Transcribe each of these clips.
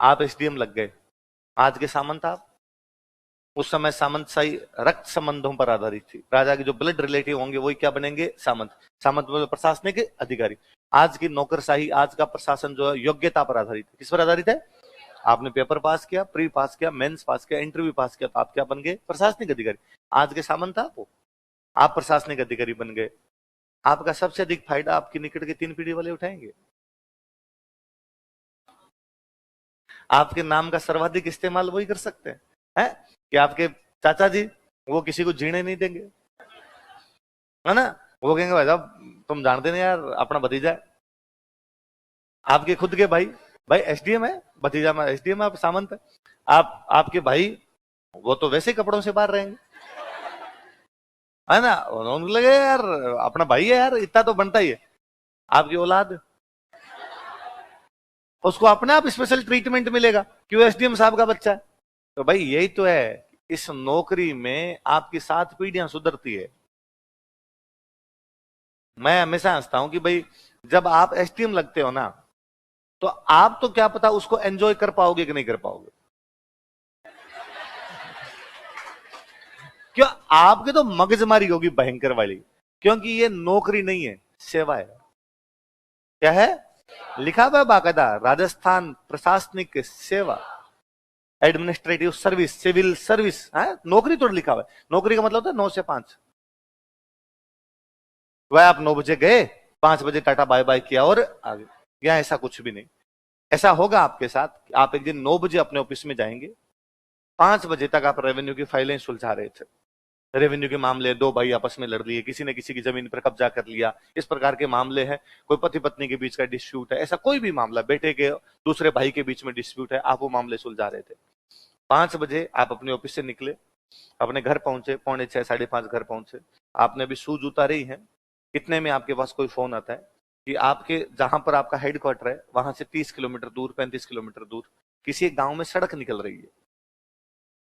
आप एसडीएम लग गए, आज के सामंत आप। उस समय सामंतशाही रक्त संबंधों पर आधारित थी, राजा के जो ब्लड रिलेटिव होंगे वही क्या बनेंगे, सामंत। सामंत मतलब प्रशासनिक अधिकारी। आज की नौकरशाही, आज का प्रशासन जो है योग्यता पर आधारित है। किस पर आधारित है? आपने पेपर पास किया, प्री पास किया, मेंस पास किया, इंटरव्यू पास किया, तो आप क्या बन गए, प्रशासनिक अधिकारी। आज के सामंत आप हो, आप प्रशासनिक अधिकारी बन गए। आपका सबसे अधिक फायदा आपकी निकट के 3 पीढ़ी वाले उठाएंगे। आपके नाम का सर्वाधिक इस्तेमाल वही कर सकते हैं कि आपके चाचा जी, वो किसी को जीने नहीं देंगे, है ना। वो कहेंगे भाई साहब तुम जानते नहीं यार, अपना भतीजा है। आपके खुद के भाई, भाई एसडीएम है, भतीजा में एसडीएम है, आप सामंत है। आप आपके भाई, वो तो वैसे कपड़ों से बाहर रहेंगे, है ना। उन्होंने लगे यार अपना भाई है यार, इतना तो बनता ही है। आपकी औलाद, उसको अपने आप स्पेशल ट्रीटमेंट मिलेगा क्यों, एसडीएम साहब का बच्चा है। तो भाई यही तो है, इस नौकरी में आपकी 7 पीढ़ियां सुधरती है। मैं हमेशा हंसता हूं कि भाई जब आप एसडीएम लगते हो ना, तो आप तो क्या पता उसको एंजॉय कर पाओगे कि नहीं कर पाओगे। क्यों? आपके तो मगजमारी होगी भयंकर वाली, क्योंकि ये नौकरी नहीं है, सेवा है। क्या है? लिखा हुआ है बाकायदा, राजस्थान प्रशासनिक सेवा, एडमिनिस्ट्रेटिव सर्विस, सिविल सर्विस है। नौकरी तो लिखा हुआ है। नौकरी का मतलब होता है 9 से 5। वह आप 9 बजे गए, 5 बजे टाटा बाय बाय किया और आगे। यहाँ ऐसा कुछ भी नहीं। ऐसा होगा आपके साथ, आप एक दिन 9 बजे अपने ऑफिस में जाएंगे, 5 बजे तक आप रेवेन्यू की फाइलें सुलझा रहे थे। रेवेन्यू के मामले, 2 भाई आपस में लड़ लिए, किसी ने किसी की जमीन पर कब्जा कर लिया, इस प्रकार के मामले हैं। कोई पति पत्नी के बीच का डिस्प्यूट है, ऐसा कोई भी मामला, बेटे के दूसरे भाई के बीच में डिस्प्यूट है, आप वो मामले सुलझा रहे थे। 5 बजे आप अपने ऑफिस से निकले, अपने घर पहुंचे, 5:45 5:30 घर पहुंचे। आपने अभी शूज उतारे ही हैं, इतने में आपके पास कोई फोन आता है कि आपके जहां पर आपका हेडक्वार्टर है वहां से 30 किलोमीटर दूर, 35 किलोमीटर दूर किसी एक गांव में सड़क निकल रही है,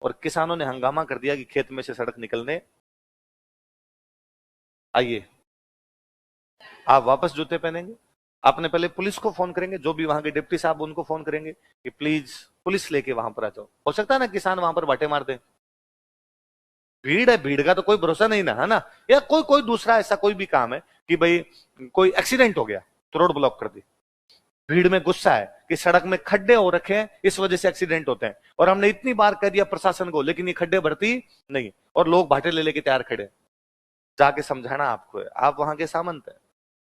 और किसानों ने हंगामा कर दिया कि खेत में से सड़क निकलने आइए। आप वापस जूते पहनेंगे, आपने पहले पुलिस को फोन करेंगे, जो भी वहां के डिप्टी साहब उनको फोन करेंगे कि प्लीज पुलिस लेके वहां पर आ जाओ। हो सकता है ना किसान वहां पर बाटे मार दे, भीड़ है, भीड़ का तो कोई भरोसा नहीं ना, है ना। या कोई कोई दूसरा ऐसा कोई भी काम है कि भाई कोई एक्सीडेंट हो गया तो रोड ब्लॉक कर दी, भीड़ में गुस्सा है कि सड़क में खड्डे हो रखे हैं, इस वजह से एक्सीडेंट होते हैं, और हमने इतनी बार कह दिया प्रशासन को, लेकिन ये खड्डे भरती नहीं, और लोग भाटे ले लेके तैयार खड़े। जाके समझाना आपको है, आप वहां के सामंत है,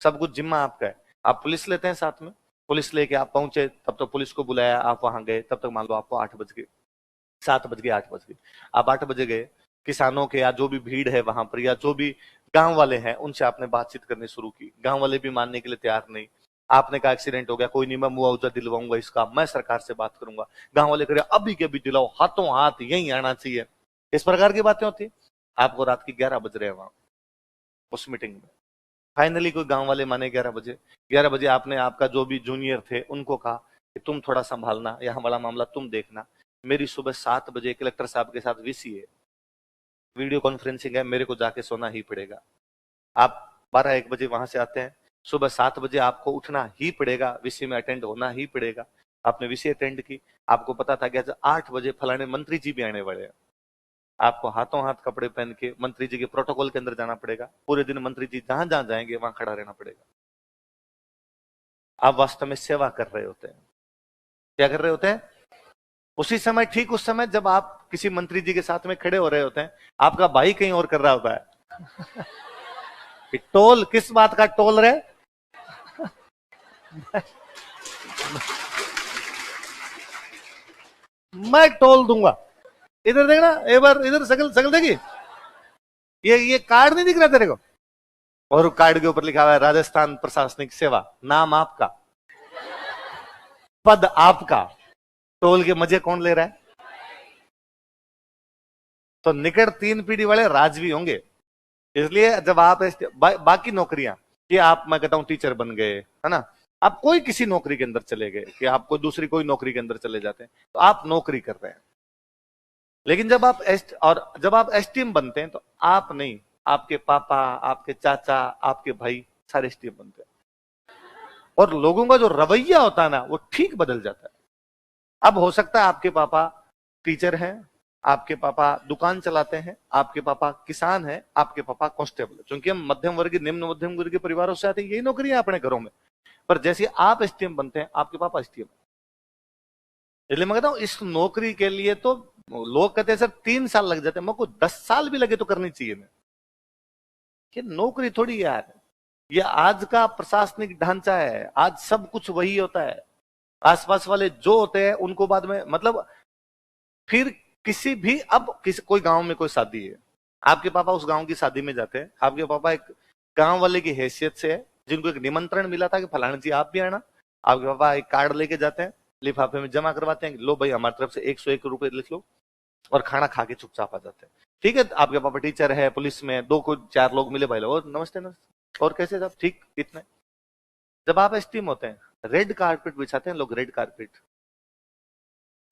सब कुछ जिम्मा आपका है। आप पुलिस लेते हैं साथ में, पुलिस लेके आप पहुंचे, तब तो पुलिस को बुलाया, आप वहां गए, तब तक मान लो आपको 8 बज गए, 7 बज गए, 8 बज गए। आप 8 बजे गए, किसानों के या जो भी भीड़ है वहां पर, या जो भी गांव वाले हैं, उनसे आपने बातचीत करनी शुरू की। गांव वाले भी मानने के लिए तैयार नहीं। आपने कहा एक्सीडेंट हो गया, कोई नहीं, मैं मुआवजा दिलवाऊंगा इसका, मैं सरकार से बात करूंगा। गांव वाले कह अभी के अभी दिलाओ, हाथों हाथ यही आना चाहिए। इस प्रकार की बातें होती है। आपको रात के 11 बज रहे हैं वहां उस मीटिंग में। फाइनली कोई गांव वाले माने 11 बजे। 11 बजे आपने आपका जो भी जूनियर थे उनको कहा कि तुम थोड़ा संभालना, यहाँ वाला मामला तुम देखना, मेरी सुबह 7 बजे कलेक्टर साहब के साथ वीसी है, वीडियो कॉन्फ्रेंसिंग है, मेरे को जाके सोना ही पड़ेगा। आप 12-1 बजे वहां से आते हैं, सुबह 7 बजे आपको उठना ही पड़ेगा, वीसी में अटेंड होना ही पड़ेगा। आपने वीसी अटेंड की, आपको पता था कि 8 बजे फलाने मंत्री जी भी आने वाले हैं। आपको हाथों हाथ कपड़े पहन के मंत्री जी के प्रोटोकॉल के अंदर जाना पड़ेगा, पूरे दिन मंत्री जी जहां जहां जाएंगे वहां खड़ा रहना पड़ेगा। आप वास्तव में सेवा कर रहे होते हैं। क्या कर रहे होते हैं? उसी समय, ठीक उस समय जब आप किसी मंत्री जी के साथ में खड़े हो रहे होते हैं, आपका भाई कहीं और कर रहा होता है कि टोल, किस बात का टोल रहे मैं टोल दूंगा। इधर देखना एक बार, इधर शकल शकल देखी, ये कार्ड नहीं दिख रहा तेरे को? और कार्ड के ऊपर लिखा हुआ है राजस्थान प्रशासनिक सेवा, नाम आपका, पद आपका, टोल के मजे कौन ले रहा है? तो निकट 3 पीढ़ी वाले राजवी होंगे। इसलिए जब आप बाकी नौकरियां, कि आप, मैं कहता हूं टीचर बन गए, है ना, आप कोई किसी नौकरी के अंदर चले गए, कि आप कोई दूसरी कोई नौकरी के अंदर चले जाते हैं, तो आप नौकरी कर रहे हैं। लेकिन जब आप एसटीएम बनते हैं तो आप नहीं, आपके पापा, आपके चाचा, आपके भाई सारे एसटीएम बनते हैं। और लोगों का जो रवैया होता है ना, वो ठीक बदल जाता है। अब हो सकता है आपके पापा टीचर हैं, आपके पापा दुकान चलाते हैं, आपके पापा किसान हैं, आपके पापा कांस्टेबल है। क्योंकि हम मध्यम वर्ग, निम्न मध्यम वर्ग के परिवारों से आते हैं, यही नौकरी है अपने घरों में। पर जैसे आप एसटीएम बनते हैं, आपके पापा एसटीएम। इसलिए मैं कहता हूं इस नौकरी के लिए तो लोग कहते हैं सर 3 साल लग जाते हैं, मेरे को 10 साल भी लगे तो करनी चाहिए। मैं कि नौकरी थोड़ी यार, ये आज का प्रशासनिक ढांचा है, आज सब कुछ वही होता है। आसपास वाले जो होते हैं उनको बाद में मतलब फिर किसी भी, अब किसी कोई गांव में कोई शादी है, आपके पापा उस गांव की शादी में जाते हैं, आपके पापा एक गांव वाले की हैसियत से है, जिनको एक निमंत्रण मिला था कि फलाना जी आप भी आना, आपके पापा एक कार्ड लेके जाते हैं, लिफाफे में जमा करवाते हैं, लो भाई हमारी तरफ से 101 रुपए लिख लो, और खाना खा के चुपचाप आ जाते हैं। ठीक है, आपके पापा टीचर है, पुलिस में, दो को 4 लोग मिले भाई, और नमस्ते नमस्ते, और कैसे साहब, ठीक, इतने। जब आप एसटीएम होते हैं, रेड कारपेट बिछाते हैं लोग, रेड कारपेट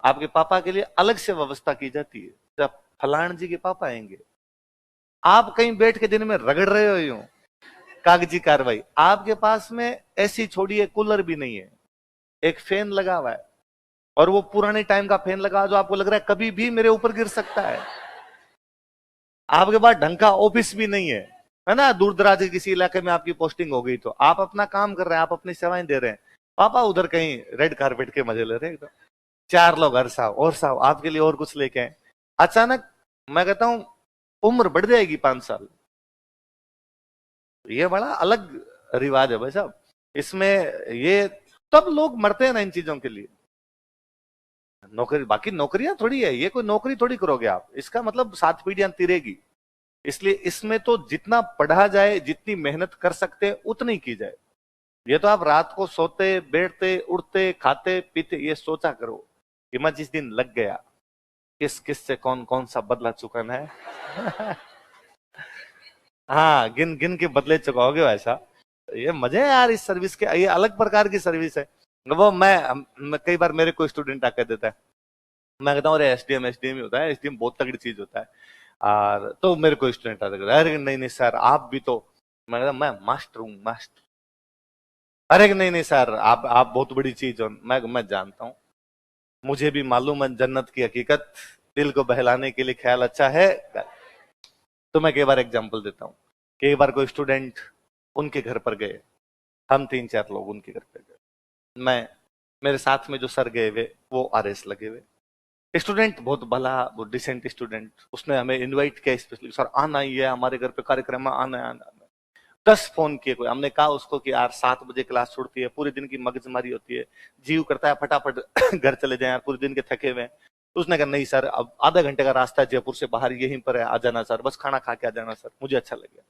आपके पापा के लिए अलग से व्यवस्था की जाती है। जब फलान जी के पापा आएंगे, आप कहीं बैठ के दिन में रगड़ रहे हो यूं कागजी कार्रवाई, आपके पास में ऐसी छोड़िए कूलर भी नहीं है, एक फैन लगा हुआ है, और वो पुराने टाइम का फैन लगा जो आपको लग रहा है कभी भी मेरे ऊपर गिर सकता है। आपके पास ढंग का ऑफिस भी नहीं है ना, दूर दराज के किसी इलाके में आपकी पोस्टिंग हो गई, तो आप अपना काम कर रहे हैं, आप अपनी सेवाएं दे रहे हैं, पापा उधर कहीं रेड कारपेट के मजे ले रहे हैं। 4 लोग हर साहब और साहब आपके लिए और कुछ लेके आए, अचानक मैं कहता हूं उम्र बढ़ जाएगी 5 साल। ये बड़ा अलग रिवाज है भाई साहब, इसमें ये तब लोग मरते हैं ना इन चीजों के लिए। नौकरी, बाकी नौकरियां थोड़ी है, ये कोई नौकरी थोड़ी करोगे आप, इसका मतलब 7 पीढ़ियां तिरेगी। इसलिए इसमें तो जितना पढ़ा जाए, जितनी मेहनत कर सकते हैं उतनी की जाए। ये तो आप रात को सोते बैठते उठते खाते पीते ये सोचा करो कि मैं जिस दिन लग गया किस किस से कौन कौन सा बदला चुकाना है। हाँ, गिन गिन के बदले चुकाओगे वैसा। ये मजे है यार इस सर्विस के, ये अलग प्रकार की सर्विस है। वो मैं कई बार मेरे को स्टूडेंट आकर देता है, मैं कहता हूँ अरे एसडीएम एसडीएम ही होता है, एसडीएम बहुत तगड़ी चीज होता है। और तो मेरे को स्टूडेंट आता है, अरे नहीं नहीं सर आप भी तो, मैं कहता मैं मास्टर हूँ मास्टर। अरे नहीं नहीं सर आप बहुत बड़ी चीज हो, मैं जानता हूँ, मुझे भी मालूम है जन्नत की हकीकत, दिल को बहलाने के लिए ख्याल अच्छा है। तो मैं कई बार एग्जाम्पल देता हूँ, कई बार कोई स्टूडेंट उनके घर पर गए, हम 3-4 लोग उनके घर पर गए, मैं मेरे साथ में जो सर गए हुए वो आरएस लगे हुए, स्टूडेंट बहुत भला, बहुत डिसेंट स्टूडेंट, उसने हमें इनवाइट किया स्पेशली, सर आना ही है हमारे घर पे कार्यक्रम में, आना है आना है। 10 फोन किए कोई, हमने कहा उसको कि यार 7 बजे क्लास छूटती है, पूरे दिन की मगजमारी होती है, जीव करता है फटाफट घर चले जाए यार, पूरे दिन के थके हुए हैं। उसने कहा नहीं सर अब आधा घंटे का रास्ता है जयपुर से बाहर, यहीं पर है, आ जाना सर, बस खाना खा के आ जाना सर, मुझे अच्छा लगे।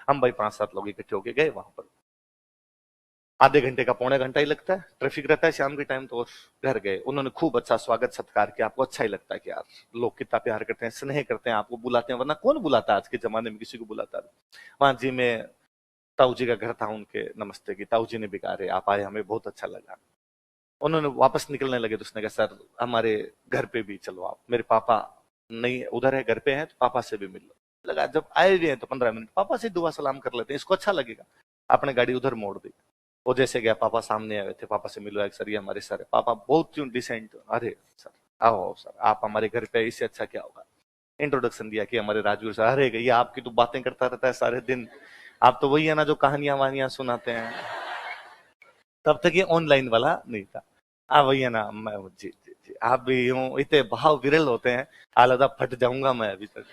हम भाई 5-7 लोग इकट्ठे होके गए वहां पर, आधे घंटे का पौने घंटा ही लगता है, ट्रैफिक रहता है शाम के टाइम, तो घर गए, उन्होंने खूब अच्छा स्वागत सत्कार किया, आपको अच्छा ही लगता है कि यार लोग कितना प्यार करते हैं, स्नेह करते हैं, आपको बुलाते हैं, वरना कौन बुलाता है आज के जमाने में, किसी को बुलाता है। वहां जी में ताऊ जी का घर था, उनके नमस्ते की, ताऊ जी ने भी कहा रहे आप आए हमें बहुत अच्छा लगा। उन्होंने वापस निकलने लगे तो उसने कहा सर हमारे घर पे भी चलो आप, मेरे पापा नहीं उधर है घर पे हैं, तो पापा से भी मिल लो। लगा जब आए हुए हैं तो 15 मिनट पापा से दुआ सलाम कर लेते हैं, इसको अच्छा लगेगा। आपने गाड़ी उधर मोड़ दी, वो जैसे गया पापा सामने आए थे, पापा से मिलो, सर ये हमारे सर है, पापा बहुत क्यों डिसेंट, अरे सर आओ सर आप हमारे घर पे, इससे अच्छा क्या होगा। इंट्रोडक्शन दिया कि हमारे राजवीर सर, अरे ये आपकी तो बातें करता रहता है सारे दिन, आप तो वही है ना जो कहानियां वानियां सुनाते हैं। तब तक ये ऑनलाइन वाला नहीं था। आप वही है ना, मैं जी जी जी, आप भी यूं इतने भाव विरल होते हैं, आलदा फट जाऊंगा मैं अभी तक।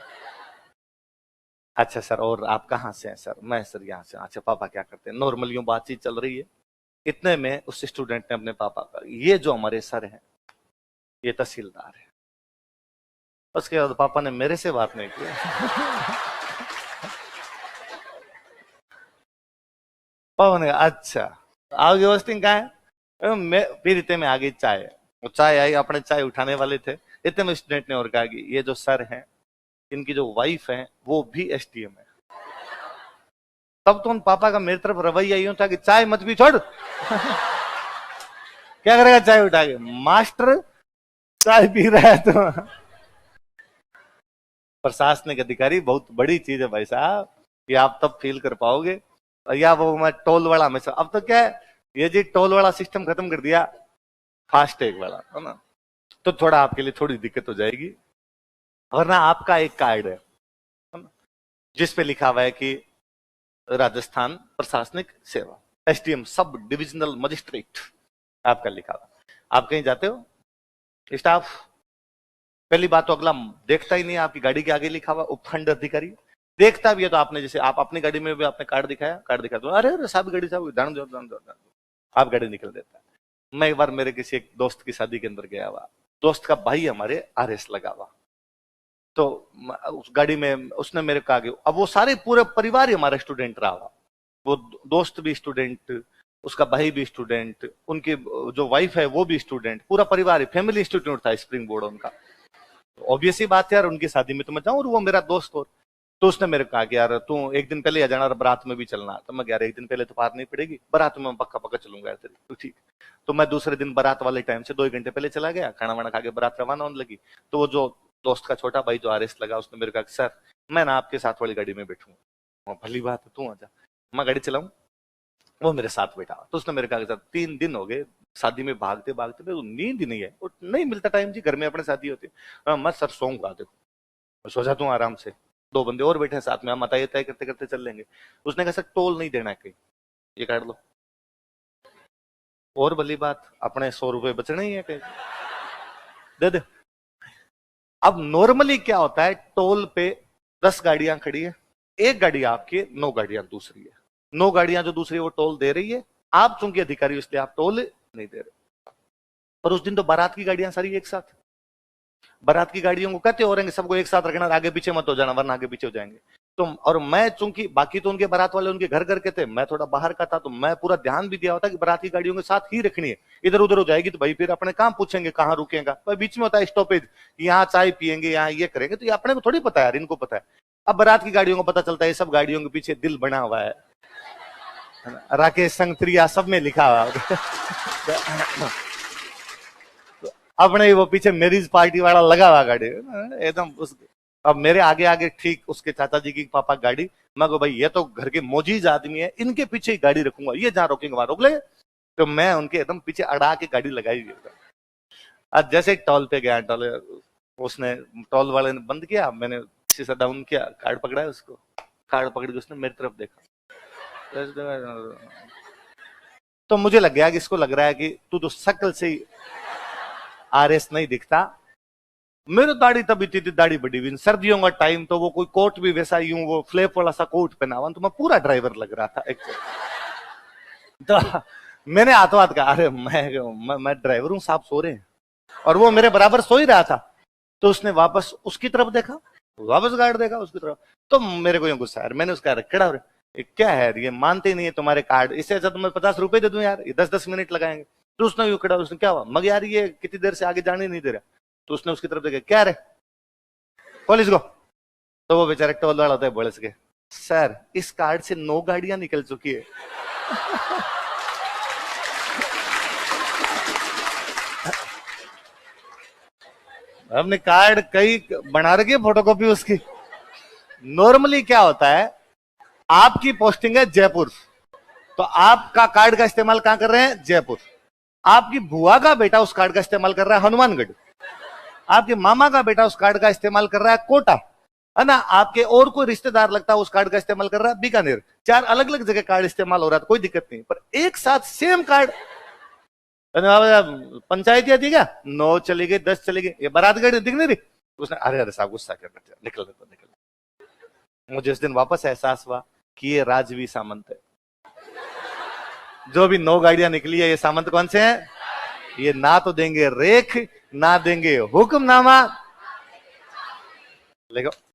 अच्छा सर और आप कहाँ से हैं सर, मैं सर यहाँ से। अच्छा पापा क्या करते हैं, नॉर्मल यूं बातचीत चल रही है, इतने में उस स्टूडेंट ने अपने पापा का, ये जो हमारे सर हैं ये तहसीलदार है। उसके बाद पापा ने मेरे से बात नहीं की। पापा ने अच्छा आओगे होस्टिंग कहाँ है, मैं फिर इतने में आ गई चाय, वो चाय आई, अपने चाय उठाने वाले थे, इतने में स्टूडेंट ने और कहा कि ये जो सर हैं इनकी जो वाइफ है वो भी एसटीएम है। तब तो उन पापा का मेरी तरफ रवैया यूं था कि चाय मत भी छोड़। क्या करेगा चाय उठा के, मास्टर चाय पी रहा है तो। प्रशासनिक अधिकारी बहुत बड़ी चीज है भाई साहब, ये आप तब फील कर पाओगे। या वो मैं टोल वाला हमेशा, अब तो क्या है ये जी टोल वाला सिस्टम खत्म कर दिया, फास्टैग वाला है ना, तो थोड़ा आपके लिए थोड़ी दिक्कत हो जाएगी। वरना आपका एक कार्ड है जिस पे लिखा हुआ है कि राजस्थान प्रशासनिक सेवा, एसडीएम, सब डिविजनल मजिस्ट्रेट, आपका लिखा हुआ। आप कहीं जाते हो, स्टाफ पहली बात तो अगला देखता ही नहीं, आपकी गाड़ी के आगे लिखा हुआ उपखंड अधिकारी। देखता भी है तो आपने, जैसे आप अपनी गाड़ी में भी आपने कार्ड दिखाया, कार्ड दिखा दो, अरे अरे साहब गाड़ी साहब दान दो, आप गाड़ी निकल देता है। मैं एक बार मेरे किसी एक दोस्त की शादी के अंदर गया हुआ, दोस्त का भाई हमारे आरएस लगा हुआ, तो उस गाड़ी में उसने मेरे को आगे, अब वो सारे पूरे परिवार ही हमारा स्टूडेंट रहा हुआ, वो दोस्त भी स्टूडेंट, उसका भाई भी स्टूडेंट, उनकी जो वाइफ है वो भी स्टूडेंट, पूरा परिवार ही फैमिली इंस्टीट्यूट था, स्प्रिंग बोर्ड उनका। ऑब्वियस ही बात है यार, उनकी शादी में तो मैं जाऊं, और वो मेरा दोस्त हो। तो उसने मेरे को कहा कि यार तू एक दिन पहले आ जाना, बारात में भी चलना। तो मैं यार एक दिन पहले तो पार नहीं पड़ेगी, बारात में मैं पक्का पक्का चलूंगा यार तेरी, तो ठीक। तो मैं दूसरे दिन बारात वाले टाइम से 2 घंटे पहले चला गया, खाना वाना खा के बारात रवाना होने लगी। तो वो जो दोस्त का छोटा भाई जो आरएस लगा, उसने मेरे को कहा सर मैं ना आपके साथ वाली गाड़ी में बैठूंगा। भली बात है, तू आजा, मैं गाड़ी चलाऊं। वो मेरे साथ बैठा, तो उसने मेरे कहा 3 दिन हो गए शादी में भागते भागते, मेरे नींद ही नहीं है, और नहीं मिलता टाइम जी, घर में अपने शादी होती है। मैं सर सोऊंगा, देखो सो जाता हूँ आराम से, 2 बंदे और बैठे हैं साथ में, हम बताइए तय करते करते चल लेंगे। उसने कहा सर टोल नहीं देना है कहीं, ये काट लो। और भली बात, अपने 100 रुपए बचने ही है कहीं, दे दे। अब नॉर्मली क्या होता है, टोल पे 10 गाड़ियां खड़ी है, एक गाड़ी आपकी, 9 गाड़ियां दूसरी है। 9 गाड़ियां जो दूसरी वो टोल दे रही है, आप चूंकि अधिकारी इसलिए आप टोल नहीं दे रहे। पर उस दिन तो बारात की गाड़ियां सारी एक साथ, बारात की गाड़ियों को कहते हो रहेंगे सबको एक साथ रखना, आगे पीछे मत हो जाना वरना आगे पीछे हो जाएंगे। तो और मैं चूंकि बाकी तो उनके बारात वाले उनके घर घर के थे, मैं थोड़ा बाहर का था, तो मैं पूरा ध्यान भी दिया होता कि बारात की गाड़ियों के साथ ही रखनी है। इधर उधर हो जाएगी तो भाई फिर अपने काम पूछेंगे कहाँ रुकेगा, भाई बीच में होता है स्टॉपेज, यहाँ चाय पियेंगे, यहाँ ये करेंगे, तो ये अपने को थोड़ी पता है यार, इनको पता है। अब बारात की गाड़ियों को पता चलता है सब गाड़ियों के पीछे दिल बना हुआ है, राकेश संगत्रिया सब में लिखा हुआ अपने वो पीछे मैरिज पार्टी वाला लगा हुआ गाड़ी एकदम उस। अब मेरे आगे आगे ठीक उसके चाचा जी की पापा गाड़ी, मैं को भाई ये तो घर के मोजीज आदमी है, इनके पीछे ही गाड़ी रखूंगा, ये जहां रोकेंगे वहां रोक ले। तो मैं उनके एकदम पीछे अड़ा के गाड़ी लगाई हुई। आज जैसे टोल पे गया, टोल उसने टोल वाले ने बंद किया, मैंने शीशा डाउन किया, कार्ड पकड़ा है उसको, कार्ड पकड़ के उसने मेरी तरफ देखा, तो मुझे लग गया कि इसको लग रहा है कि तू तो शक्ल से ही आरएस नहीं दिखता। मेरी दाढ़ी तब इतनी थी, दाढ़ी बड़ी हुई, सर्दियों का टाइम, तो वो कोई कोट भी वैसा यूं वो फ्लैप वाला सा कोट पहना हुआ, तो मैं पूरा ड्राइवर लग रहा था एक तो मैंने हाथों हाथ कहा अरे मैं ड्राइवर हूं, साहब सो रहे हैं, और वो मेरे बराबर सो ही रहा था। तो उसने वापस उसकी तरफ देखा, वापस गार्ड देखा उसकी तरफ, तो मेरे को यूं गुस्सा है, मैंने उसका खड़ा, क्या है ये मानते नहीं है तुम्हारे कार्ड, इससे अच्छा तो मैं 50 रुपए दे दूं यार, ये 10-10 मिनट लगाएंगे। तो उसने यूं खड़ा, उसने क्या हुआ, मगर यार ये कितनी देर से आगे जाने नहीं दे रहा। तो उसने उसकी तरफ देखा, क्या रे पुलिस को। तो वो बेचारे टोल वाला होता है, बड़स के सर इस कार्ड से 9 गाड़ियां निकल चुकी है हमने कार्ड कई बना रखी है फोटोकॉपी उसकी। नॉर्मली क्या होता है, आपकी पोस्टिंग है जयपुर, तो आपका कार्ड का इस्तेमाल कहां कर रहे हैं, जयपुर। आपकी बुआ का बेटा उस कार्ड का इस्तेमाल कर रहा है हनुमानगढ़, आपके मामा का बेटा उस कार्ड का इस्तेमाल कर रहा है कोटा, है ना, आपके और कोई रिश्तेदार लगता है उस कार्ड का इस्तेमाल कर रहा है बीकानेर। 4 अलग अलग जगह कार्ड इस्तेमाल हो रहा है, तो कोई दिक्कत नहीं, पर एक साथ सेम कार्ड। पंचायत थी क्या, 9 चली गई, 10 चली गई, ये बारात गाड़ी दिख नहीं रही। उसने अरे अरे साहब गुस्सा कर रहे, निकल निकल। मुझे उस दिन वापस एहसास हुआ कि ये राजवी सामंत है, जो भी 9 गाड़ियां निकली है, ये सामंत कौन से हैं, ये ना तो देंगे रेख, ना देंगे हुक्मनामा। देखो